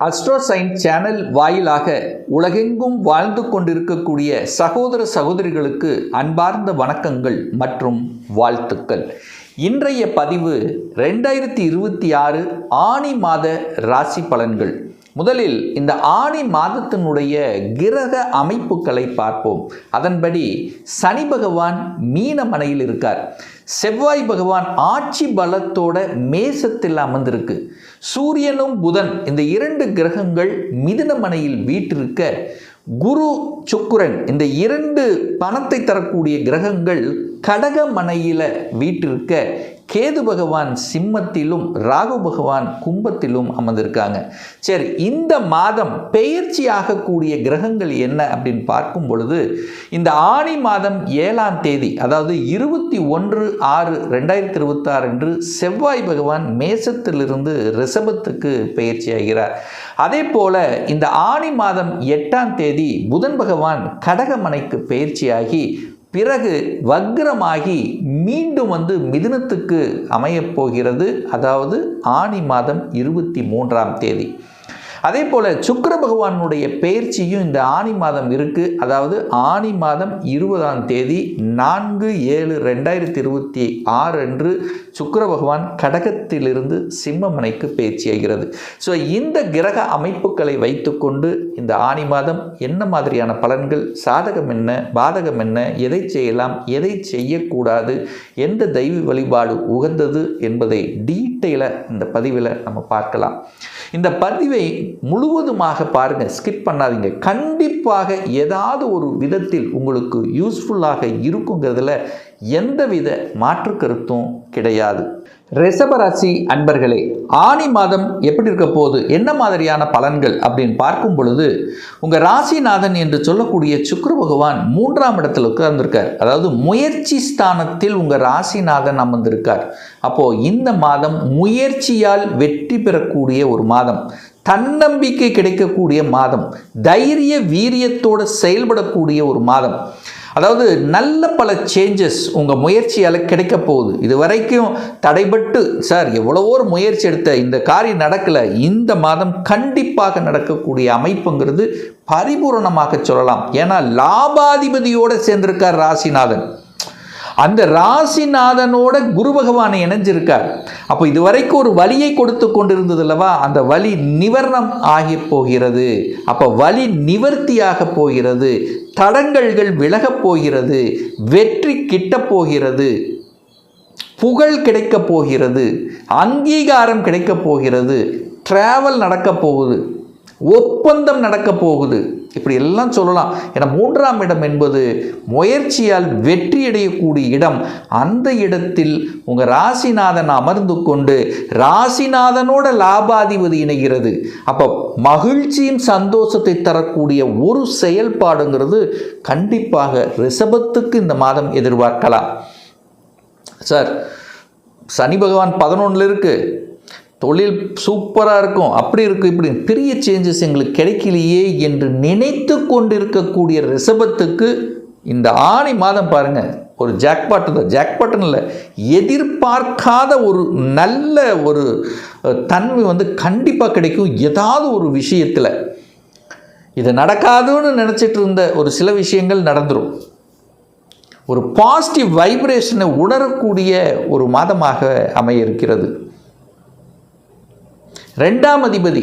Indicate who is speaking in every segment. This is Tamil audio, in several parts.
Speaker 1: அஸ்ட்ரோ சயின்ஸ் சேனல் வாயிலாக உலகெங்கும் வாழ்ந்து கொண்டிருக்கக்கூடிய சகோதர சகோதரிகளுக்கு அன்பார்ந்த வணக்கங்கள் மற்றும் வாழ்த்துக்கள். இன்றைய பதிவு 2026 ஆனி மாத ராசி பலன்கள். முதலில் இந்த ஆனி மாதத்தினுடைய கிரக அமைப்புகளை பார்ப்போம். அதன்படி சனி பகவான் மீனமனையில் இருக்கார். செவ்வாய் பகவான் ஆட்சி பலத்தோட மேசத்தில் அமர்ந்திருக்கு. சூரியனும் புதன் இந்த இரண்டு கிரகங்கள் மிதுனமனையில் வீற்றிருக்க, குரு சுக்கிரன் இந்த இரண்டு பணத்தை தரக்கூடிய கிரகங்கள் கடகமனையில் வீற்றிருக்க, கேது பகவான் சிம்மத்திலும் ராகு பகவான் கும்பத்திலும் அமர்ந்திருக்காங்க. சரி, இந்த மாதம் பெயர்ச்சி ஆகக்கூடிய கிரகங்கள் என்ன அப்படின்னு பார்க்கும் பொழுது, இந்த ஆனி மாதம் 7ஆம் தேதி, அதாவது 21/6/2026 அன்று செவ்வாய் பகவான் மேசத்திலிருந்து ரிஷபத்துக்கு பெயர்ச்சி ஆகிறார். அதே போல இந்த ஆனி மாதம் 8ஆம் தேதி புதன் பகவான் கடகமனைக்கு பெயர்ச்சியாகி பிறகு வக்ரமாகி மீண்டும் மிதுனத்துக்கு அமையப் போகிறது. அதாவது ஆனி மாதம் 23ஆம் தேதி. அதே போல் சுக்கிர பகவானுடைய பெயர்ச்சியும் இந்த ஆனி மாதம் இருக்குது. அதாவது ஆனி மாதம் 20ஆம் தேதி 4/7/2026 அன்று சுக்கிர பகவான் கடகத்திலிருந்து சிம்மமனைக்கு பெயர்ச்சியாகிறது. ஸோ இந்த கிரக அமைப்புகளை வைத்துக்கொண்டு இந்த ஆனி மாதம் என்ன மாதிரியான பலன்கள், சாதகம் என்ன, பாதகம் என்ன, எதை செய்யலாம், எதை செய்யக்கூடாது, எந்த தெய்வ வழிபாடு உகந்தது என்பதை டீட்டெயிலாக இந்த பதிவில் நம்ம பார்க்கலாம். இந்த பதிவை முழுவதுமாக பாருங்கள், ஸ்கிப் பண்ணாதீங்க. கண்டிப்பாக ஏதாவது ஒரு விதத்தில் உங்களுக்கு யூஸ்ஃபுல்லாக இருக்குங்கிறதுல எந்தவித மாற்று கருத்தும் கிடையாது. ரிஷபராசி அன்பர்களே, ஆனி மாதம் எப்படி இருக்க போகுது, என்ன மாதிரியான பலன்கள் அப்படின்னு பார்க்கும் பொழுது, உங்கள் ராசிநாதன் என்று சொல்லக்கூடிய சுக்கிர பகவான் 3ஆம் இடத்துல உட்கார்ந்திருக்கார். அதாவது முயற்சி ஸ்தானத்தில் உங்கள் ராசிநாதன் அமர்ந்திருக்கார். அப்போது இந்த மாதம் முயற்சியால் வெற்றி பெறக்கூடிய ஒரு மாதம், தன்னம்பிக்கை கிடைக்கக்கூடிய மாதம், தைரிய வீரியத்தோடு செயல்படக்கூடிய ஒரு மாதம். அதாவது நல்ல பல சேஞ்சஸ் உங்கள் முயற்சியால் கிடைக்க போகுது. இது வரைக்கும் தடைபட்டு சார் எவ்வளவோ ஒரு முயற்சி எடுத்த இந்த காரியம் நடக்கலை, இந்த மாதம் கண்டிப்பாக நடக்கக்கூடிய அமைப்புங்கிறது பரிபூரணமாக சொல்லலாம். ஏன்னா லாபாதிபதியோடு சேர்ந்திருக்கார் ராசிநாதன். அந்த ராசிநாதனோட குரு பகவானை இணைஞ்சிருக்கார். அப்போ இதுவரைக்கும் ஒரு வலியை கொடுத்து கொண்டிருந்தது அல்லவா, அந்த வலி நிவர்ணம் ஆகி போகிறது. அப்போ வலி நிவர்த்தியாக போகிறது, தடங்கல்கள் விலகப் போகிறது, வெற்றி கிட்டப் போகிறது, புகழ் கிடைக்கப் போகிறது, அங்கீகாரம் கிடைக்கப் போகிறது, டிராவல் நடக்கப் போகுது, ஒப்பந்தம் நடக்கப் போகுது, இப்படி எல்லாம் சொல்லலாம். ஏன்னா 3ஆம் இடம் என்பது முயற்சியால் வெற்றியடையக்கூடிய இடம். அந்த இடத்தில் உங்கள் ராசிநாதன் அமர்ந்து கொண்டு ராசிநாதனோட லாபாதிபதி இணைகிறது. அப்போ மகிழ்ச்சியும் சந்தோஷத்தை தரக்கூடிய ஒரு செயல்பாடுங்கிறது கண்டிப்பாக ரிஷபத்துக்கு இந்த மாதம் எதிர்பார்க்கலாம். சார் சனி பகவான் 11 இருக்குது, தொழில் சூப்பராக இருக்கும், அப்படி இருக்கும், இப்படி பெரிய சேஞ்சஸ் எங்களுக்கு கிடைக்கலையே என்று நினைத்து கொண்டிருக்கக்கூடிய ரிஷபத்துக்கு இந்த ஆனி மாதம் பாருங்கள், ஒரு ஜாக்பாட்டு தான், ஜாக்பாட்டுன்னு இல்லை, எதிர்பார்க்காத ஒரு நல்ல ஒரு தன்மை கண்டிப்பாக கிடைக்கும். ஏதாவது ஒரு விஷயத்தில் இது நடக்காதுன்னு நினச்சிட்டு இருந்த ஒரு சில விஷயங்கள் நடந்துடும். ஒரு பாசிட்டிவ் வைப்ரேஷனை உணரக்கூடிய ஒரு மாதமாக அமைய இருக்கிறது. 2ஆம் அதிபதி,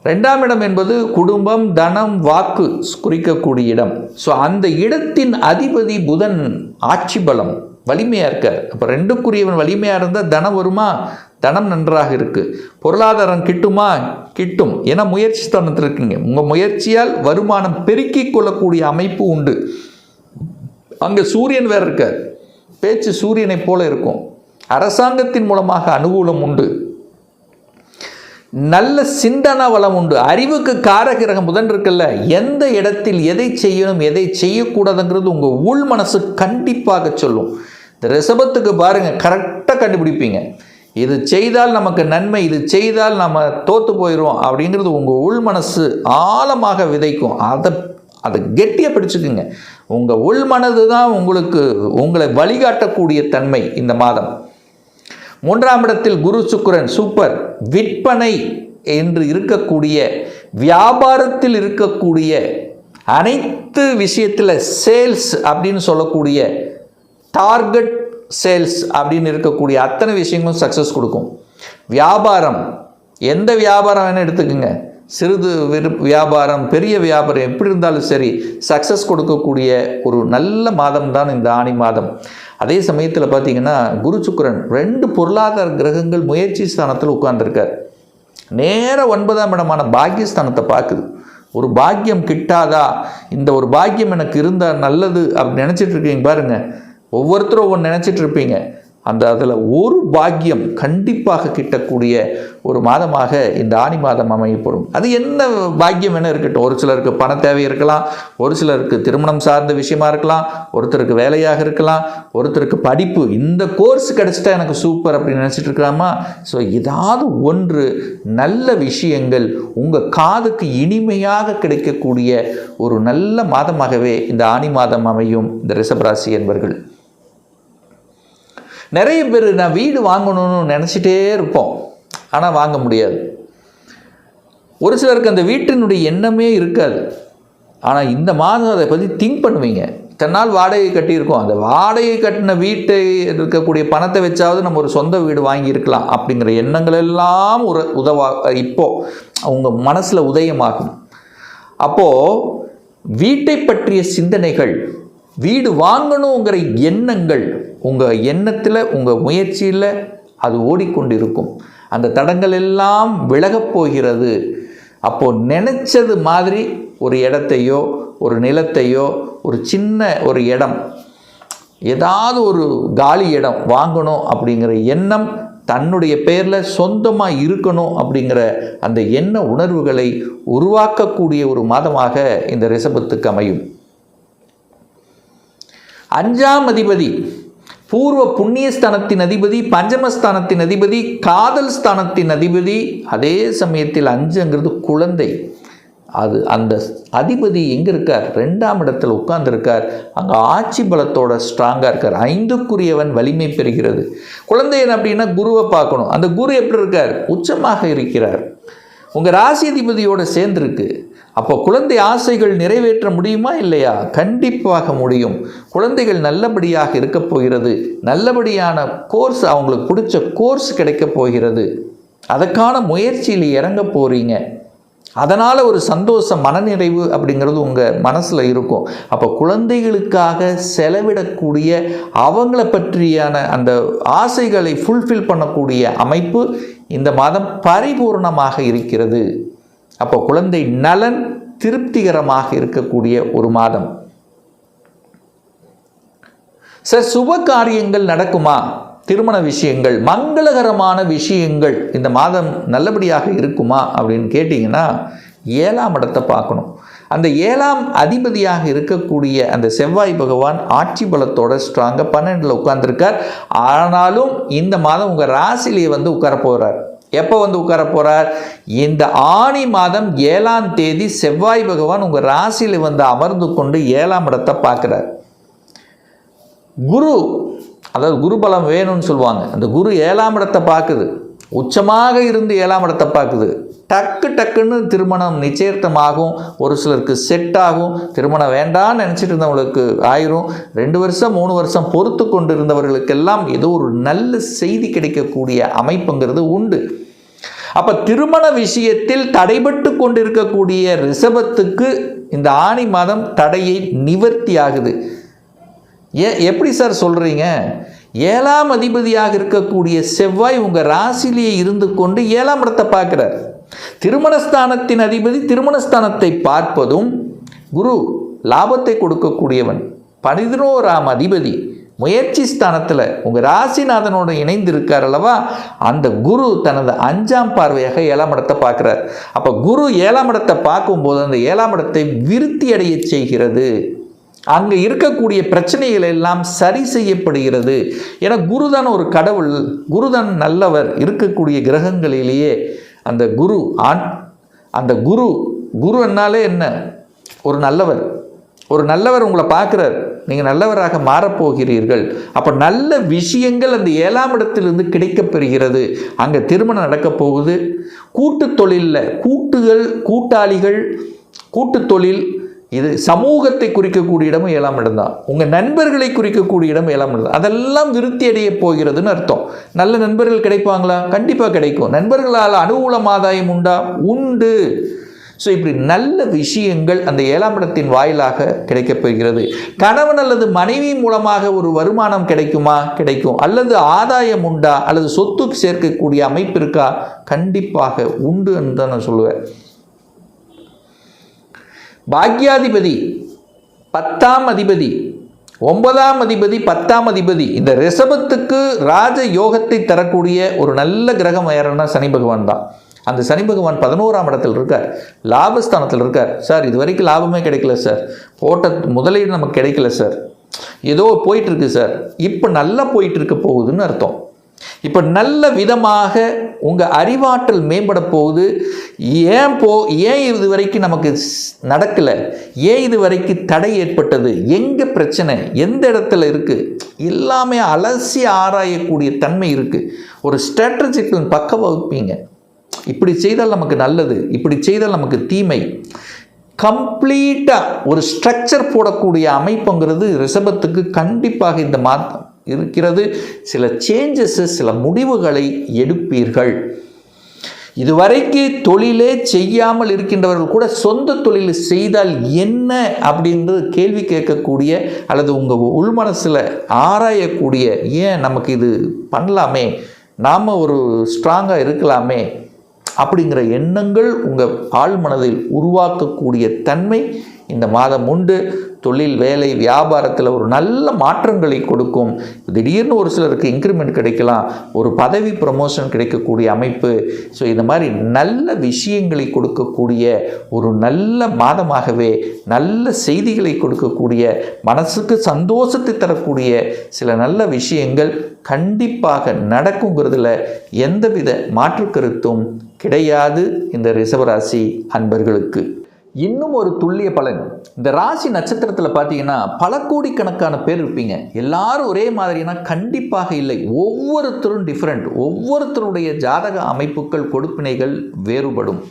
Speaker 1: 2ஆம் இடம் என்பது குடும்பம், தனம், வாக்கு குறிக்கக்கூடிய இடம். ஸோ அந்த இடத்தின் அதிபதி புதன் ஆட்சி பலம் வலிமையாக இருக்கார். அப்போ 2க்குரியவன் வலிமையாக இருந்தால் தனம் வருமா, தனம் நன்றாக இருக்குது. பொருளாதாரம் கிட்டுமா, கிட்டும். ஏன்னா முயற்சி ஸ்தானத்தில் இருக்கீங்க. உங்கள் முயற்சியால் வருமானம் பெருக்கிக் கொள்ளக்கூடிய அமைப்பு உண்டு. அங்கே சூரியன் வேறு இருக்கார், பேச்சு சூரியனை போல இருக்கும். அரசாங்கத்தின் மூலமாக அனுகூலம் உண்டு, நல்ல சிந்தனா வளம் உண்டு. அறிவுக்கு காரகிரகம் புதன் இருக்குல்ல, எந்த இடத்தில் எதை செய்யணும் எதை செய்யக்கூடாதுங்கிறது உங்கள் உள் மனசு கண்டிப்பாக சொல்லும். இந்த ரிஷபத்துக்கு பாருங்கள், கரெக்டாக கண்டுபிடிப்பீங்க. இது செய்தால் நமக்கு நன்மை, இது செய்தால் நம்ம தோற்று போயிடும் அப்படிங்கிறது உங்கள் உள் மனசு ஆழமாக விதைக்கும். அதை கெட்டியாக பிடிச்சுக்குங்க. உங்கள் உள் மனது தான் உங்களை வழிகாட்டக்கூடிய தன்மை இந்த மாதம். 3ஆம் இடத்தில் குரு சுக்கிரன் சூப்பர். விற்பனை என்று இருக்கக்கூடிய, வியாபாரத்தில் இருக்கக்கூடிய அனைத்து விஷயத்தில் சேல்ஸ் அப்படின்னு சொல்லக்கூடிய டார்கெட் சேல்ஸ் அப்படின்னு இருக்கக்கூடிய அத்தனை விஷயங்களும் சக்ஸஸ் கொடுக்கும். வியாபாரம், எந்த வியாபாரம் வேணால் எடுத்துக்கோங்க, சிறிது வியாபாரம் பெரிய வியாபாரம் எப்படி இருந்தாலும் சரி சக்ஸஸ் கொடுக்கக்கூடிய ஒரு நல்ல மாதம் தான் இந்த ஆனி மாதம். அதே சமயத்தில் பார்த்தீங்கன்னா குரு சுக்கிரன் 2 பொருளாதார கிரகங்கள் முயற்சி ஸ்தானத்தில் உட்கார்ந்துருக்கார். நேர 9ஆம் இடமான பாக்கியஸ்தானத்தை பார்க்குது. ஒரு பாக்கியம் கிட்டாதா, இந்த ஒரு பாக்கியம் எனக்கு இருந்தால் நல்லது அப்படின்னு நினச்சிட்டு இருக்கீங்க பாருங்கள். ஒவ்வொருத்தரும் ஒவ்வொன்று நினச்சிட்டு இருப்பீங்க. அதில் ஒரு பாக்கியம் கண்டிப்பாக கிட்டக்கூடிய ஒரு மாதமாக இந்த ஆனி மாதம் அமையப்படும். அது என்ன பாக்கியம் என்ன இருக்கட்டும். ஒரு சிலருக்கு பண தேவை இருக்கலாம், ஒரு சிலருக்கு திருமணம் சார்ந்த விஷயமா இருக்கலாம், ஒருத்தருக்கு வேலையாக இருக்கலாம், ஒருத்தருக்கு படிப்பு, இந்த கோர்ஸ் கிடச்சிட்டா எனக்கு சூப்பர் அப்படின்னு நினச்சிட்டு இருக்கலாமா. ஸோ ஏதாவது ஒன்று நல்ல விஷயங்கள் உங்கள் காதுக்கு இனிமையாக கிடைக்கக்கூடிய ஒரு நல்ல மாதமாகவே இந்த ஆனி மாதம் அமையும். இந்த ரிஷபராசி என்பர்கள் நிறைய பேர் நான் வீடு வாங்கணும்னு நினச்சிட்டே இருப்போம், ஆனால் வாங்க முடியாது. ஒரு சிலருக்கு அந்த வீட்டினுடைய எண்ணமே இருக்காது, ஆனால் இந்த மாதம் அதை பற்றி திங்க் பண்ணுவீங்க. இத்தனை நாள் வாடகை கட்டியிருக்கோம், அந்த வாடகை கட்டின வீட்டை இருக்கக்கூடிய பணத்தை வச்சாவது நம்ம ஒரு சொந்த வீடு வாங்கியிருக்கலாம் அப்படிங்கிற எண்ணங்கள் எல்லாம் இப்போது உங்கள் மனசில் உதயமாகும். அப்போது வீட்டை பற்றிய சிந்தனைகள், வீடு வாங்கணுங்கிற எண்ணங்கள் உங்கள் எண்ணத்தில், உங்கள் முயற்சியில் அது ஓடிக்கொண்டிருக்கும். அந்த தடங்கள் எல்லாம் விலகப் போகிறது. அப்போது நினச்சது மாதிரி ஒரு இடத்தையோ ஒரு நிலத்தையோ ஒரு சின்ன ஒரு இடம், ஏதாவது ஒரு காலி இடம் வாங்கணும் அப்படிங்கிற எண்ணம், தன்னுடைய பெயரில் சொந்தமாக இருக்கணும் அப்படிங்கிற அந்த எண்ண உணர்வுகளை உருவாக்கக்கூடிய ஒரு மாதமாக இந்த ரிஷபத்துக்கு அமையும். 5ஆம் அதிபதி பூர்வ புண்ணியஸ்தானத்தின் அதிபதி, பஞ்சமஸ்தானத்தின் அதிபதி, காதல் ஸ்தானத்தின் அதிபதி. அதே சமயத்தில் 5ங்கிறது குழந்தை. அந்த அதிபதி எங்கே இருக்கார்? 2ஆம் இடத்தில் உட்கார்ந்துருக்கார். அங்கே ஆட்சி பலத்தோட ஸ்ட்ராங்காக இருக்கார். 5க்குரியவன் வலிமை பெறுகிறது. குழந்தையன் அப்படின்னா குருவை பார்க்கணும். அந்த குரு எப்படி இருக்கார்? உச்சமாக இருக்கிறார். உங்கள் ராசி அதிபதியோடு சேர்ந்துருக்கு. அப்போ குழந்தை ஆசைகள் நிறைவேற்ற முடியுமா இல்லையா? கண்டிப்பாக முடியும். குழந்தைகள் நல்லபடியாக இருக்க போகிறது. நல்லபடியான கோர்ஸ், அவங்களுக்கு பிடிச்ச கோர்ஸ் கிடைக்க போகிறது. அதற்கான முயற்சியில் இறங்க போகிறீங்க. அதனால் ஒரு சந்தோஷம், மனநிறைவு அப்படிங்கிறது உங்கள் மனசில் இருக்கும். அப்போ குழந்தைகளுக்காக செலவிடக்கூடிய, அவங்கள பற்றியான அந்த ஆசைகளை ஃபுல்ஃபில் பண்ணக்கூடிய அமைப்பு இந்த மாதம் பரிபூர்ணமாக இருக்கிறது. அப்போ குழந்தை நலன் திருப்திகரமாக இருக்கக்கூடிய ஒரு மாதம். சார், சுப காரியங்கள் நடக்குமா? திருமண விஷயங்கள், மங்களகரமான விஷயங்கள் இந்த மாதம் நல்லபடியாக இருக்குமா அப்படின்னு கேட்டிங்கன்னா 7ஆம் இடத்தை பார்க்கணும். அந்த 7ஆம் அதிபதியாக இருக்கக்கூடிய அந்த செவ்வாய் பகவான் ஆட்சி பலத்தோட ஸ்ட்ராங்காக 12ல் உட்கார்ந்துருக்கார். ஆனாலும் இந்த மாதம் உங்கள் ராசிலேயே உட்கார போகிறார். எப்போ உட்கார போகிறார்? இந்த ஆனி மாதம் 7ஆம் தேதி செவ்வாய் பகவான் உங்கள் ராசியில் அமர்ந்து கொண்டு 7ஆம் இடத்தை பார்க்குறார். குரு, அதாவது குரு பலம் வேணும்னு சொல்லுவாங்க. அந்த குரு 7ஆம் இடத்தை பார்க்குது. உச்சமாக இருந்து 7ஆம் இடத்தை பார்க்குது. டக்குன்னு திருமணம் நிச்சயர்த்தமாகும். ஒரு சிலருக்கு செட் ஆகும். திருமணம் வேண்டான்னு நினச்சிட்டு இருந்தவங்களுக்கு ஆயிரும். 2 வருஷம் 3 வருஷம் பொறுத்து கொண்டு இருந்தவர்களுக்கெல்லாம் ஏதோ ஒரு நல்ல செய்தி கிடைக்கக்கூடிய அமைப்புங்கிறது உண்டு. அப்போ திருமண விஷயத்தில் தடைபட்டு கொண்டிருக்கக்கூடிய ரிஷபத்துக்கு இந்த ஆனி மாதம் தடையை நிவர்த்தி ஆகுது. எப்படி சார் சொல்கிறீங்க? 7ஆம் அதிபதியாக இருக்கக்கூடிய செவ்வாய் உங்கள் ராசிலேயே இருந்து கொண்டு 7ஆம் இடத்தை பார்க்குறார். திருமணஸ்தானத்தின் அதிபதி திருமணஸ்தானத்தை பார்ப்பதும், குரு லாபத்தை கொடுக்கக்கூடியவன், 11ஆம் அதிபதி முயற்சி ஸ்தானத்தில் உங்கள் ராசிநாதனோடு இணைந்து இருக்கார் அல்லவா, அந்த குரு தனது 5ஆம் பார்வையாக 7ஆம் இடத்தை பார்க்குறார். அப்போ குரு 7ஆம் இடத்தை பார்க்கும்போது அந்த 7ஆம் இடத்தை விருத்தி அடைய செய்கிறது. அங்கே இருக்கக்கூடிய பிரச்சனைகள் எல்லாம் சரி செய்யப்படுகிறது. ஏன்னா குருதான் ஒரு கடவுள், குருதான் நல்லவர். இருக்கக்கூடிய கிரகங்களிலேயே அந்த குரு அந்த குரு என்னாலே என்ன? ஒரு நல்லவர் உங்களை பார்க்குறார். நீங்கள் நல்லவராக மாறப்போகிறீர்கள். அப்போ நல்ல விஷயங்கள் அந்த 7ஆம் இடத்திலிருந்து கிடைக்கப் பெறுகிறது. அங்கே திருமணம் நடக்கப் போகுது. கூட்டு தொழிலில் கூட்டாளிகள், கூட்டு தொழில், இது சமூகத்தை குறிக்கக்கூடிய இடமும் 7ஆம் இடம் தான். உங்கள் நண்பர்களை குறிக்கக்கூடிய இடம் 7ஆம் இடம். அதெல்லாம் விருத்தி அடைய போகிறதுன்னு அர்த்தம். நல்ல நண்பர்கள் கிடைப்பாங்களா? கண்டிப்பாக கிடைக்கும். நண்பர்களால் அனுகூலம் ஆதாயம் உண்டா? உண்டு. ஸோ இப்படி நல்ல விஷயங்கள் அந்த 7ஆம் இடத்தின் வாயிலாக கிடைக்கப்பெறுகிறது. கணவன் அல்லது மனைவி மூலமாக ஒரு வருமானம் கிடைக்குமா? கிடைக்கும். அல்லது ஆதாயம் உண்டா? அல்லது சொத்துக்கு சேர்க்கக்கூடிய அமைப்பு இருக்கா? கண்டிப்பாக உண்டு என்று தான் நான் சொல்லுவேன். பாக்யாதிபதி 10ஆம் அதிபதி, 9ஆம் அதிபதி, 10ஆம் அதிபதி, இந்த ரிஷபத்துக்கு ராஜ யோகத்தை தரக்கூடிய ஒரு நல்ல கிரகம் யாருன்னா சனி பகவான் தான். அந்த சனி பகவான் 11ஆம் இடத்தில் இருக்கார், லாபஸ்தானத்தில் இருக்கார். சார் இது வரைக்கும் லாபமே கிடைக்கல சார், போட்ட முதலீடு நமக்கு கிடைக்கல சார், ஏதோ போயிட்டுருக்கு சார், இப்போ நல்லா போயிட்டு இருக்க போகுதுன்னு அர்த்தம். இப்போ நல்ல விதமாக உங்கள் அறிவாற்றல் மேம்பட போகுது. ஏன் இது வரைக்கும் நமக்கு நடக்கலை, ஏன் இது வரைக்கும் தடை ஏற்பட்டது, எங்கே பிரச்சனை, எந்த இடத்துல இருக்குது, எல்லாமே அலசி ஆராயக்கூடிய தன்மை இருக்குது. ஒரு ஸ்ட்ராட்டஜிக்கல் பக்க வகுப்பீங்க. இப்படி செய்தால் நமக்கு நல்லது, இப்படி செய்தால் நமக்கு தீமை, கம்ப்ளீட்டாக ஒரு ஸ்ட்ரக்சர் போடக்கூடிய அமைப்புங்கிறது ரிஷபத்துக்கு கண்டிப்பாக இந்த மாதம் இருக்கிறது. சில சேஞ்சஸ், சில முடிவுகளை எடுப்பீர்கள். இதுவரைக்கு தொழிலே செய்யாமல் இருக்கின்றவர்கள் கூட சொந்த தொழில் செய்தால் என்ன அப்படின்றது கேள்வி கேட்கக்கூடிய அல்லது உங்கள் உள்மனசில் ஆராயக்கூடிய, ஏன் நமக்கு இது பண்ணலாமே, நாம் ஒரு ஸ்ட்ராங்காக இருக்கலாமே அப்படிங்கிற எண்ணங்கள் உங்கள் ஆழ்மனதில் உருவாக்கக்கூடிய தன்மை இந்த மாதம் உண்டு. தொழில், வேலை, வியாபாரத்தில் ஒரு நல்ல மாற்றங்களை கொடுக்கும். திடீர்னு ஒரு சிலருக்கு இன்க்ரிமெண்ட் கிடைக்கலாம், ஒரு பதவி ப்ரமோஷன் கிடைக்கக்கூடிய அமைப்பு. ஸோ இந்த மாதிரி நல்ல விஷயங்களை கொடுக்கக்கூடிய ஒரு நல்ல மாதமாகவே, நல்ல செய்திகளை கொடுக்கக்கூடிய, மனசுக்கு சந்தோஷத்தை தரக்கூடிய சில நல்ல விஷயங்கள் கண்டிப்பாக நடக்குங்கிறதுல எந்தவித மாற்று கருத்தும் கிடையாது இந்த ரிஷபராசி அன்பர்களுக்கு. இன்னும் ஒரு துல்லிய பலன், இந்த ராசி நட்சத்திரத்தில் பார்த்தீங்கன்னா பல கோடிக்கணக்கான பேர் இருப்பீங்க. எல்லாரும் ஒரே மாதிரினா கண்டிப்பாக இல்லை. ஒவ்வொருத்தரும் டிஃப்ரெண்ட். ஒவ்வொருத்தருடைய ஜாதக அமைப்புகள், கொடுப்பினைகள் வேறுபடும்.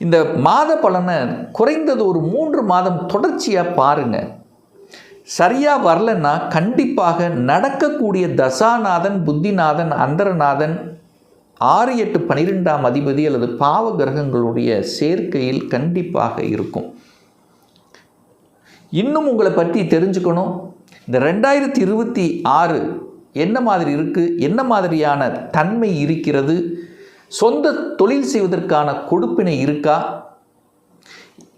Speaker 1: இந்த மாத பலனை குறைந்தது ஒரு 3 மாதம் தொடர்ச்சியாக பாருங்கள். சரியாக வரலன்னா கண்டிப்பாக நடக்கக்கூடிய தசாநாதன், புத்திநாதன், அந்தரநாதன், 6, 8, 12ஆம் அதிபதி அல்லது பாவ கிரகங்களுடைய சேர்க்கையில் கண்டிப்பாக இருக்கும். இன்னும் உங்களை பற்றி தெரிஞ்சுக்கணும். இந்த 2026 என்ன மாதிரி இருக்குது, என்ன மாதிரியான தன்மை இருக்கிறது, சொந்த தொழில் செய்வதற்கான கொடுப்பினை இருக்கா,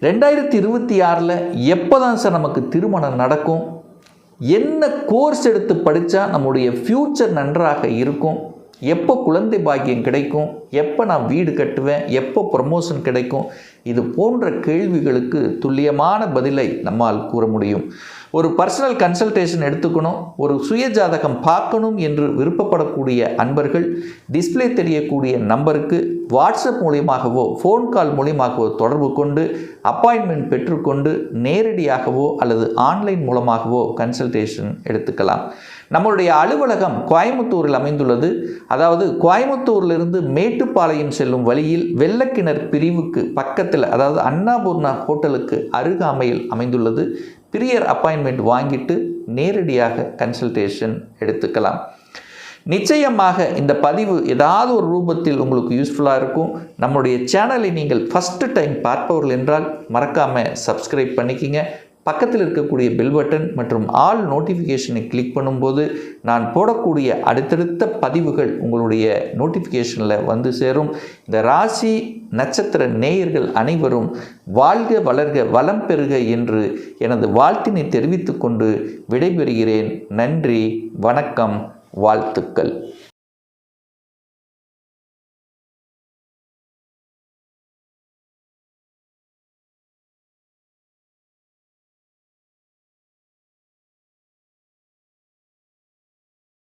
Speaker 1: 2026 எப்போ தான் சார் நமக்கு திருமணம் நடக்கும், என்ன கோர்ஸ் எடுத்து படித்தா நம்முடைய ஃப்யூச்சர் நன்றாக இருக்கும், எப்போ குழந்தை பாக்கியம் கிடைக்கும், எப்போ நான் வீடு கட்டுவேன், எப்போ ப்ரமோஷன் கிடைக்கும், இது போன்ற கேள்விகளுக்கு துல்லியமான பதிலை நம்மால் கூற முடியும். ஒரு பர்சனல் கன்சல்டேஷன் எடுத்துக்கணும், ஒரு சுய ஜாதகம் பார்க்கணும் என்று விருப்பப்படக்கூடிய அன்பர்கள் டிஸ்பிளே தெரியக்கூடிய நம்பருக்கு வாட்ஸ்அப் மூலியமாகவோ ஃபோன் கால் மூலியமாகவோ தொடர்பு கொண்டு அப்பாயின்மெண்ட் பெற்றுக்கொண்டு நேரடியாகவோ அல்லது ஆன்லைன் மூலமாகவோ கன்சல்டேஷன் எடுத்துக்கலாம். நம்மளுடைய அலுவலகம் கோயம்புத்தூரில் அமைந்துள்ளது. அதாவது கோயம்புத்தூரிலிருந்து மேட்டுப்பாளையம் செல்லும் வழியில் வெள்ளக்கிணர் பிரிவுக்கு பக்கத்தில், அதாவது அன்னபூர்ணா ஹோட்டலுக்கு அருகாமையில் அமைந்துள்ளது. பிரியர் அப்பாயின்மெண்ட் வாங்கிட்டு நேரடியாக கன்சல்டேஷன் எடுத்துக்கலாம். நிச்சயமாக இந்த பதிவு ஏதாவது ஒரு ரூபத்தில் உங்களுக்கு யூஸ்ஃபுல்லாக இருக்கும். நம்முடைய சேனலை நீங்கள் ஃபஸ்ட்டு டைம் பார்ப்பவர்கள் என்றால் மறக்காமல் சப்ஸ்கிரைப் பண்ணிக்கிங்க. பக்கத்தில் இருக்கக்கூடிய பெல் பட்டன் மற்றும் ஆல் நோட்டிஃபிகேஷனை கிளிக் பண்ணும்போது நான் போடக்கூடிய அடுத்தடுத்த பதிவுகள் உங்களுடைய நோட்டிஃபிகேஷனில் வந்து சேரும். இந்த ராசி நட்சத்திர நேயர்கள் அனைவரும் வாழ்க, வளர்க, வளம் பெறுக என்று எனது வாழ்த்தினை தெரிவித்துக்கொண்டு விடைபெறுகிறேன். நன்றி, வணக்கம், வாழ்த்துக்கள்.